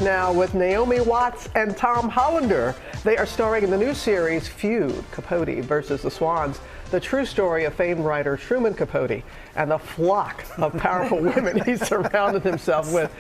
Now with Naomi Watts and Tom Hollander. They are starring in the new series Feud, Capote versus the Swans, the true story of famed writer Truman Capote and the flock of powerful women he surrounded himself with.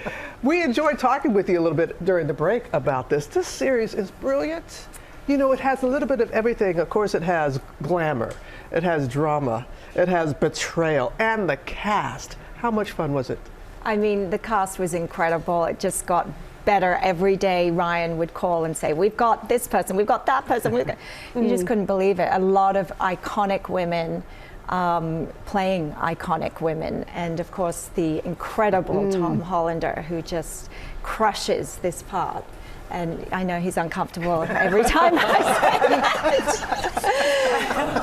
We enjoyed talking with you a little bit during the break about this. This series is brilliant. You know, it has a little bit of everything. Of course, it has glamour, it has drama, it has betrayal, and the cast. How much fun was it? I mean, the cast was incredible. It just got better every day. Ryan would call and say, we've got this person, we've got that person. You just couldn't believe it. A lot of iconic women playing iconic women. And of course, the incredible Tom Hollander, who just crushes this part. And I know he's uncomfortable every time I say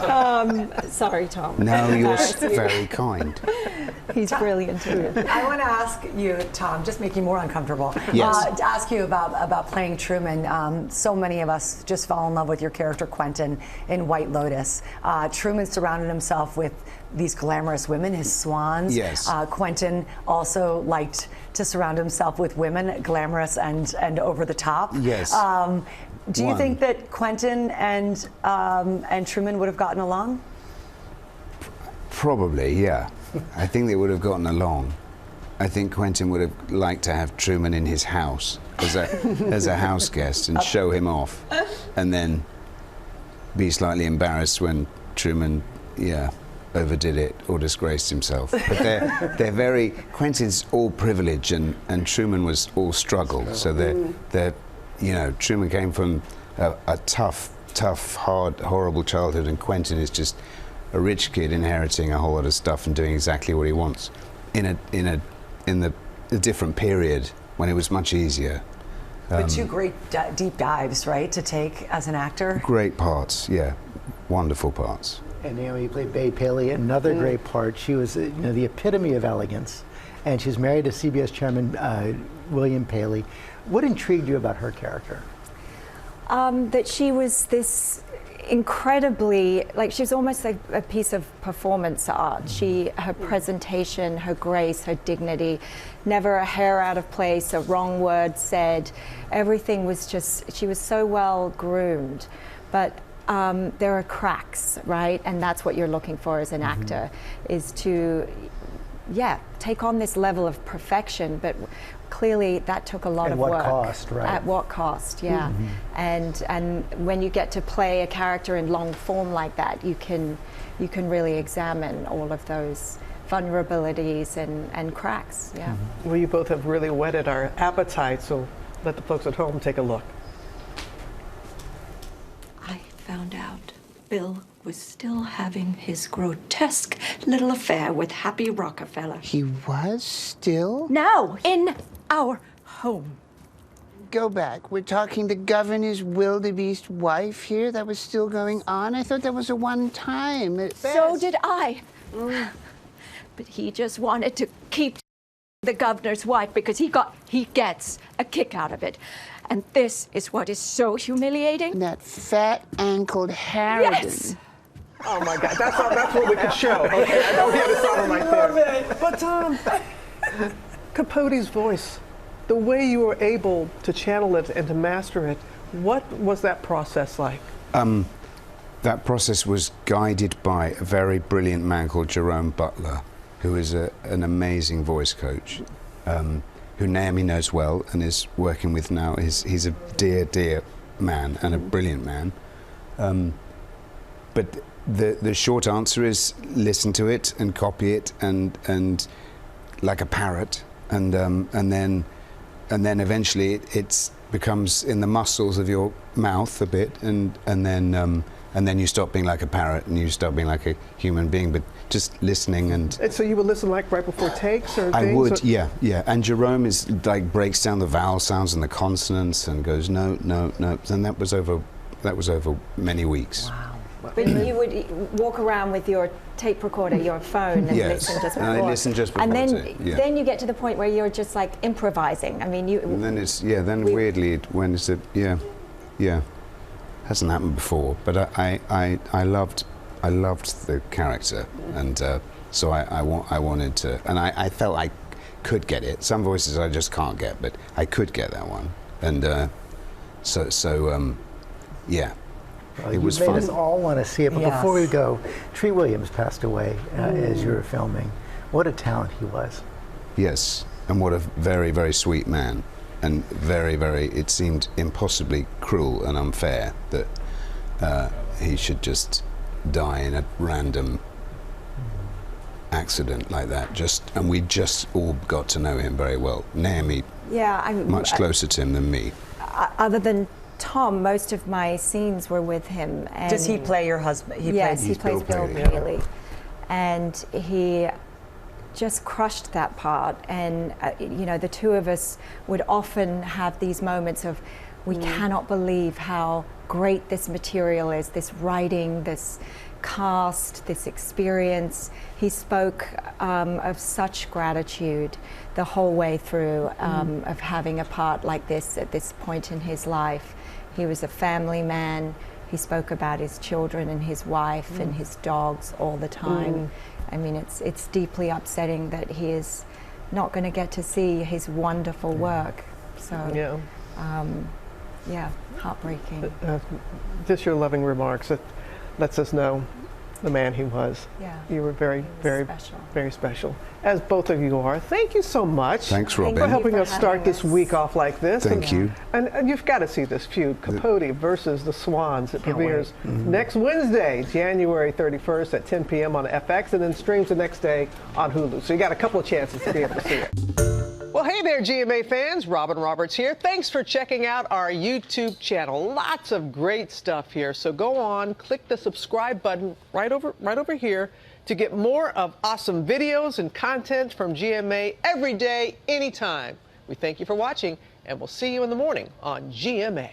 that. Sorry, Tom. No, you're very kind. He's brilliant in it. I want to ask you, Tom, just make you more uncomfortable. Yes. To ask you about playing Truman. So many of us just fall in love with your character, Quentin, in White Lotus. Truman surrounded himself with these glamorous women, his swans. Yes. Quentin also liked to surround himself with women, glamorous and over the top. Yes. Do you think that Quentin and Truman would have gotten along? Probably, yeah. I think they would have gotten along. I think Quentin would have liked to have Truman in his house as a house guest and show him off, and then be slightly embarrassed when Truman, overdid it or disgraced himself. But they're very, Quentin's all privilege and Truman was all struggle. So they're Truman came from a tough, hard, horrible childhood, and Quentin is just a rich kid inheriting a whole lot of stuff and doing exactly what he wants in a different period when it was much easier. But two great deep dives, right, to take as an actor? Great parts, yeah, wonderful parts. And Naomi played Bay Paley, another great part. She was the epitome of elegance, and she's married to CBS chairman William Paley. What intrigued you about her character? That she was this incredibly, she was almost like a piece of performance art. Her presentation, her grace, her dignity, never a hair out of place, a wrong word said. Everything was just, she was so well groomed. But there are cracks, right? And that's what you're looking for as an actor, is to, take on this level of perfection, but clearly that took a lot of work. At what cost, right? At what cost, yeah. And when you get to play a character in long form like that, you can really examine all of those vulnerabilities and cracks, Well, you both have really whetted our appetite, so let the folks at home take a look. I found out Bill was still having his grotesque little affair with Happy Rockefeller. He was still? Now, in our home. Go back. We're talking the governor's wildebeest wife here? That was still going on? I thought that was a one-time at best. So did I. But he just wanted to keep the governor's wife because he gets a kick out of it. And this is what is so humiliating. That fat-ankled harridan. Yes! Oh my God, that's what we could show. Okay, I know we had a song right there. But Capote's voice, the way you were able to channel it and to master it, what was that process like? That process was guided by a very brilliant man called Jerome Butler, who is an amazing voice coach, who Naomi knows well and is working with now. He's a dear man and a brilliant man. But the short answer is listen to it and copy it and like a parrot, and then eventually it becomes in the muscles of your mouth a bit, and then you stop being like a parrot and you start being like a human being, but just listening. And so you would listen like right before takes or I things? would, yeah. And Jerome is like breaks down the vowel sounds and the consonants and goes no, and that was over many weeks. Wow. But you would walk around with your tape recorder, your phone, and yes. listen just before. And I listen just before. And then you get to the point where you're just like improvising. I mean, And then it's weirdly when it's hasn't happened before. But I loved the character, and so I wanted to, and I felt like could get it. Some voices I just can't get, but I could get that one. And yeah. Well, it was made fun. us all want to see it. But Yes. before we go, Treat Williams passed away as you were filming. What a talent he was. Yes, and what a very, very sweet man. And very, very, it seemed impossibly cruel and unfair that he should just die in a random accident like that. And we just all got to know him very well. Naomi, Yeah, I'm much closer to him than me. Other than Tom, most of my scenes were with him. And Does he play your husband? yes, he He's plays Bill Bill Paley. Paley. And he just crushed that part. And, you know, the two of us would often have these moments of, we cannot believe how great this material is, this writing, this cast, this experience. He spoke of such gratitude the whole way through of having a part like this at this point in his life. He was a family man. He spoke about his children and his wife and his dogs all the time. I mean, it's deeply upsetting that he is not going to get to see his wonderful work. So, yeah, heartbreaking. Just your loving remarks. It lets us know the man he was. Yeah. You were very, very special. very special, as both of you are. Thank you so much. Thanks, Thank Robin. For helping for us start having this us. week off like this. Thank you. And you've got to see this Feud, Capote versus the Swans. It Can't premieres next Wednesday, January 31st at 10 p.m. on FX, and then streams the next day on Hulu. So you got a couple of chances to be able to see it. Well, hey there, GMA fans. Robin Roberts here. Thanks for checking out our YouTube channel. Lots of great stuff here. So go on, click the subscribe button right over here to get more of awesome videos and content from GMA every day, anytime. We thank you for watching, and we'll see you in the morning on GMA.